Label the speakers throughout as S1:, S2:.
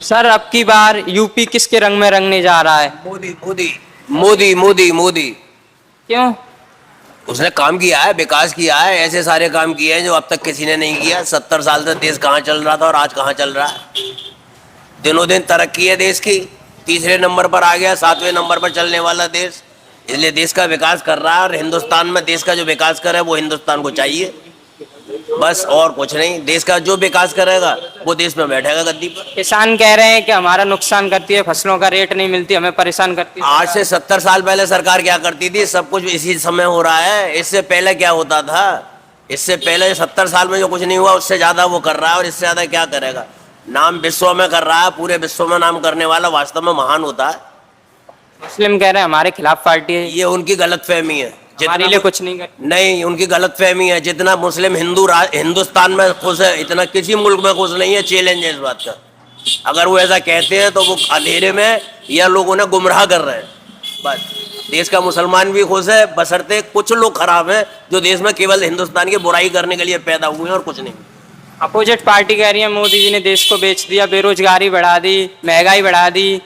S1: Sir अब की बार UP किसके रंग में रंगने जा रहा है?
S2: मोदी मोदी मोदी मोदी मोदी।
S1: क्यों?
S2: उसने काम किया है, विकास किया है, ऐसे सारे काम किए हैं जो अब तक किसी ने नहीं किया। 70 साल से देश कहाँ चल रहा था और आज कहाँ चल रहा है। दिनों दिन तरक्की है देश की, तीसरे नंबर पर आ गया, 7वें नंबर पर चलने वाला देश। इसलिए देश का विकास कर रहा है और हिंदुस्तान में देश का जो विकास करे वो हिंदुस्तान को चाहिए, बस और कुछ नहीं। देश का जो विकास करेगा वो देश में बैठेगा गद्दी पर।
S1: किसान कह रहे हैं कि हमारा नुकसान करती है, फसलों का रेट नहीं मिलती, हमें परेशान करती है।
S2: आज से 70 साल पहले सरकार क्या करती थी, सब कुछ इसी समय हो रहा है। इससे पहले क्या होता था? इससे पहले 70 साल में जो कुछ नहीं हुआ उससे ज्यादा वो कर रहा है, और इससे ज्यादा क्या करेगा। नाम विश्व में कर रहा है, पूरे विश्व में नाम करने वाला वास्तव में महान होता है।
S1: मुस्लिम कह रहे हैं हमारे खिलाफ पार्टी है,
S2: ये उनकी गलतफहमी है।
S1: हमारे लिए कुछ नहीं करती।
S2: नहीं, उनकी गलतफहमी है। जितना मुस्लिम हिंदुस्तान में खुश है, इतना किसी मुल्क में खुश नहीं है। चैलेंज है इस बात का। अगर वो ऐसा कहते हैं तो वो अंधेरे में या लोगों ने गुमराह कर रहे हैं। बस देश का मुसलमान भी खुश है, बशर्ते कुछ लोग खराब हैं जो देश में केवल हिंदुस्तान की बुराई करने के लिए पैदा हुए हैं और कुछ नहीं।
S1: अपोजिट पार्टी कह रही है मोदी जी ने देश को बेच दिया, बेरोजगारी बढ़ा दी, महंगाई बढ़ा दी।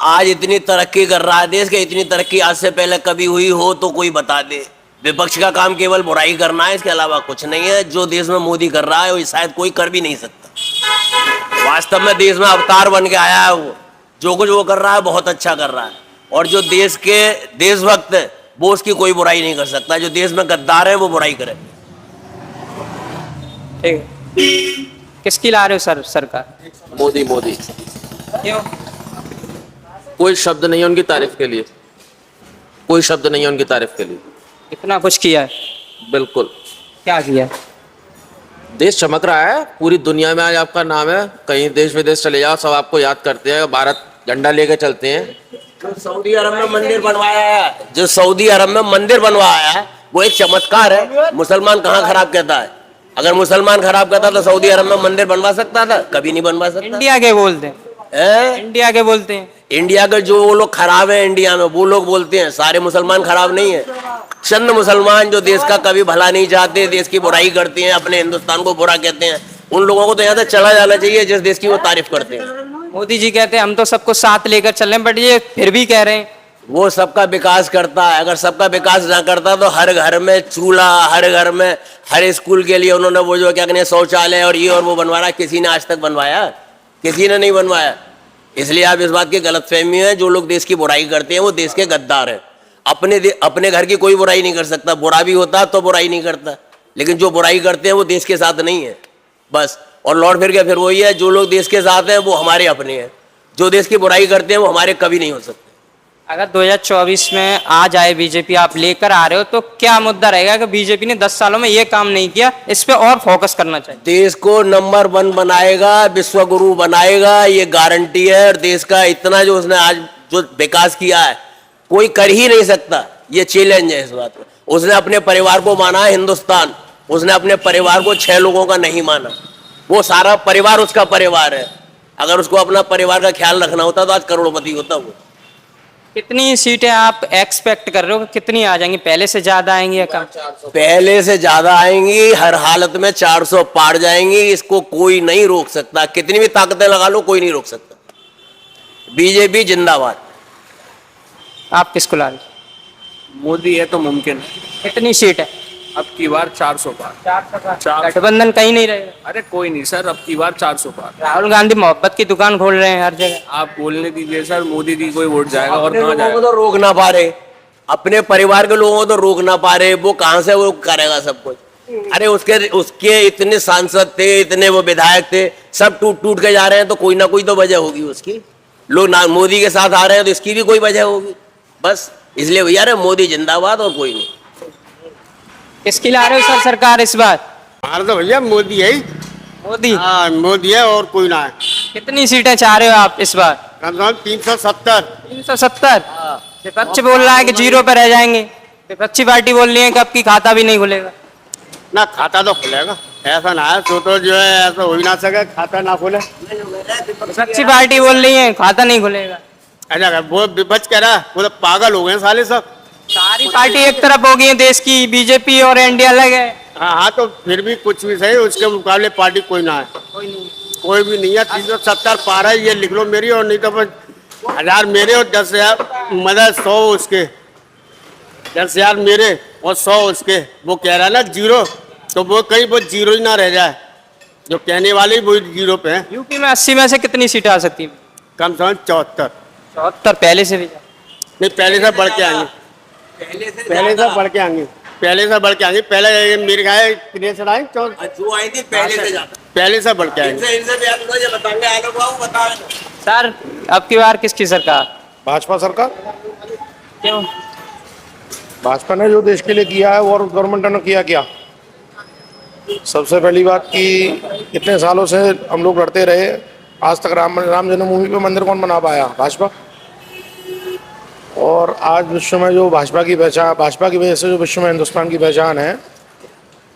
S2: आज इतनी तरक्की कर रहा है देश के, इतनी तरक्की आज से पहले कभी हुई हो तो कोई बता दे। विपक्ष का काम केवल बुराई करना है, इसके अलावा कुछ नहीं है। जो देश में मोदी कर रहा है वो शायद कोई कर भी नहीं सकता। वास्तव में देश में अवतार बन के आया है वो। जो कुछ वो कर रहा है बहुत अच्छा कर रहा है, और जो देश के देशभक्त है वो उसकी कोई बुराई नहीं कर सकता। जो देश में गद्दार है वो बुराई करे।
S1: ठीक है। किसकी ला रहे हो सर सरकार?
S3: मोदी मोदी।
S1: क्यों?
S3: कोई शब्द नहीं है उनकी तारीफ के लिए, कोई शब्द नहीं है उनकी तारीफ के लिए।
S1: इतना कुछ किया है?
S3: बिल्कुल।
S1: क्या किया है?
S3: देश चमक रहा है, पूरी दुनिया में आज आपका नाम है। कहीं देश विदेश चले जाओ सब आपको याद करते हैं, भारत झंडा लेके चलते हैं।
S2: जो सऊदी अरब में मंदिर बनवाया है, जो सऊदी अरब में मंदिर बनवाया है वो एक चमत्कार है। मुसलमान कहाँ खराब कहता है? अगर मुसलमान खराब कहता तो सऊदी अरब में मंदिर बनवा सकता था? कभी नहीं बनवा सकता।
S1: इंडिया के बोलते हैं, इंडिया के बोलते हैं।
S2: इंडिया के जो वो लोग खराब है इंडिया में वो लोग बोलते हैं, सारे मुसलमान खराब नहीं है। चंद मुसलमान जो देश का कभी भला नहीं चाहते, देश की बुराई करते हैं, अपने हिंदुस्तान को बुरा कहते हैं, उन लोगों को तो यहाँ से चला जाना चाहिए जिस देश की वो तारीफ करते हैं।
S1: मोदी जी कहते हैं हम तो सबको साथ लेकर चल रहे हैं, बट ये फिर भी कह रहे हैं
S2: वो सबका विकास करता है। अगर सबका विकास ना करता तो हर घर में चूल्हा, हर घर में, हर स्कूल के लिए उन्होंने वो जो क्या कहते हैं शौचालय और ये और वो बनवा रहा। किसी ने आज तक बनवाया? किसी ने नहीं बनवाया। इसलिए आप इस बात की गलतफहमी है। जो लोग देश की बुराई करते हैं वो देश के गद्दार हैं। अपने घर की कोई बुराई नहीं कर सकता। बुरा भी होता तो बुराई नहीं करता, लेकिन जो बुराई करते हैं वो देश के साथ नहीं है बस। और लौट फिर के फिर वही है, जो लोग देश के साथ हैं वो हमारे अपने हैं, जो देश की बुराई करते हैं वो हमारे कभी नहीं हो सकते।
S1: अगर 2024 में आ जाए बीजेपी, आप लेकर आ रहे हो, तो क्या मुद्दा रहेगा कि बीजेपी ने 10 सालों में ये काम नहीं किया, इस पे और फोकस करना चाहिए?
S2: देश को नंबर 1 बनाएगा, विश्व गुरु बनाएगा, ये गारंटी है। और देश का इतना जो उसने आज जो विकास किया है कोई कर ही नहीं सकता। ये चैलेंज है इस बात में। उसने अपने परिवार को माना है हिंदुस्तान, उसने अपने परिवार को 6 लोगों का नहीं माना। वो सारा परिवार उसका परिवार है। अगर उसको अपना परिवार का ख्याल रखना होता तो आज करोड़पति होता वो।
S1: कितनी सीटें आप एक्सपेक्ट कर रहे हो, कितनी आ जाएंगी? पहले से ज्यादा आएंगी या कम?
S2: पहले से ज्यादा आएंगी, हर हालत में 400 पार जाएंगी। इसको कोई नहीं रोक सकता, कितनी भी ताकतें लगा लो कोई नहीं रोक सकता। बीजेपी जिंदाबाद।
S1: आप किसको ला रहे हो?
S4: मोदी है तो मुमकिन है।
S1: कितनी सीट है?
S4: अब की बार 400 पार। 400।
S1: गठबंधन कहीं नहीं रहेगा?
S4: अरे कोई नहीं सर, अब की बार 400 पार।
S1: राहुल गांधी मोहब्बत की दुकान खोल रहे हैं हर जगह।
S4: आप बोलने दीजिए सर, मोदी जी कोई वोट जाएगा और
S2: अपने
S4: कहाँ
S2: लोगों को
S4: जाएगा?
S2: तो रोक ना पा रहे, अपने परिवार के लोगों को तो रोक ना पा रहे। वो कहां से वो करेगा सब कुछ? अरे उसके इतने सांसद थे, इतने वो विधायक थे, सब टूट टूट के जा रहे हैं, तो कोई ना कोई तो वजह होगी उसकी। लोग ना मोदी के साथ आ रहे हैं तो इसकी भी कोई वजह होगी बस। इसलिए भैया रे मोदी जिंदाबाद और कोई नहीं।
S1: किसकी ला रहे हो सर सरकार इस बार?
S5: हमारा तो भैया मोदी है ही।
S1: मोदी?
S5: हाँ मोदी है और कोई ना है।
S1: कितनी सीटें चाह रहे हो आप इस बार?
S5: कम से कम 370।
S1: 370? विपक्ष बोल रहा है कि 0 पे रह जाएंगे। विपक्षी पार्टी बोल रही है कि अब की खाता भी नहीं खुलेगा।
S5: ना खाता तो खुलेगा, ऐसा ना है तो जो है ऐसा हो ही ना सके खाता ना खुले।
S1: विपक्षी पार्टी बोल रही है खाता नहीं खुलेगा।
S5: अच्छा वो विपक्ष कह रहा है, वो तो पागल हो गए साले सब।
S1: सारी पार्टी एक तरफ हो गई है देश की, बीजेपी और एनडीए अलग है।
S5: हाँ हाँ, तो फिर भी कुछ भी सही, उसके मुकाबले पार्टी कोई ना है।
S1: कोई नहीं।
S5: कोई भी नहीं है। 370 पार है, ये लिख लो मेरी, और नहीं तो फिर 1000 मेरे और 10,000 मतलब 100 उसके, 10,000 मेरे और 100 उसके। वो कह रहा है ना जीरो, तो वो कहीं वो जीरो ही ना रह जाए, जो कहने वाले वो जीरो पे है।
S1: यूपी में 80 में से कितनी सीटें आ सकती हैं?
S5: कम से कम 74,
S1: 74 पहले से भी ज्यादा।
S5: नहीं पहले से बढ़ के आएंगे, पहले से बढ़ के आएंगे, पहले से बढ़ के आएंगे। पहले मेरे गाय कितने से आए,
S2: जो आई थी पहले से ज्यादा।
S5: पहले से बढ़ के आएंगे।
S2: इनसे भी आप लोग ये बताएंगे, आलोक बाबू बताओ।
S1: सर अब की बार किसकी सरकार?
S6: भाजपा सरकार,
S1: क्यों?
S6: भाजपा ने जो देश के लिए किया है वो और गवर्नमेंट ने किया क्या? सबसे पहली बात कि इतने सालों से हम लोग लड़ते रहे, आज तक राम जन्मभूमि पे मंदिर कौन बना पाया? भाजपा। और आज विश्व में जो भाजपा की वजह से जो विश्व में हिंदुस्तान की पहचान है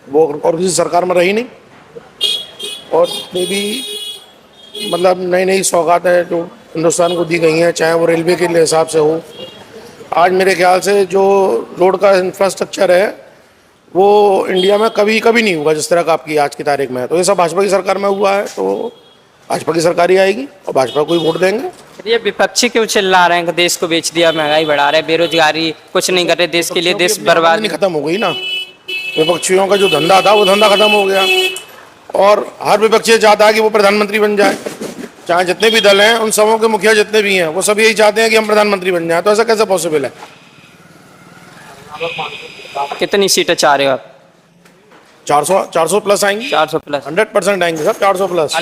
S6: वो और किसी सरकार में रही नहीं। और ये भी मतलब नई नई सौगातें जो हिंदुस्तान को दी गई हैं, चाहे वो रेलवे के हिसाब से हो। आज मेरे ख्याल से जो रोड का इंफ्रास्ट्रक्चर है वो इंडिया में कभी नहीं हुआ जिस तरह का आपकी आज की तारीख में है। तो ये सब भाजपा की सरकार में हुआ है, तो भाजपा की सरकार ही आएगी और भाजपा को ही वोट देंगे।
S1: ये विपक्षी क्यों चिल्ला रहे हैं कि देश को बेच दिया, महंगाई बढ़ा रहे, बेरोजगारी, कुछ नहीं कर रहे देश के लिए, देश बर्बाद
S6: नहीं खत्म हो गई ना। विपक्षियों का जो धंधा था वो धंधा खत्म हो गया, और हर विपक्षी चाहता है कि वो प्रधानमंत्री बन जाए। चाहे जितने भी दल हैं, उन सबों के मुखिया जितने भी हैं, वो सब यही चाहते हैं कि हम प्रधानमंत्री बन जाए। तो ऐसा कैसे पॉसिबल है?
S1: कितनी सीटें चाह रहे हो आप?
S6: 400 प्लस आएंगी,
S1: 400 प्लस।
S6: 100% आएंगे सर, 400 प्लस।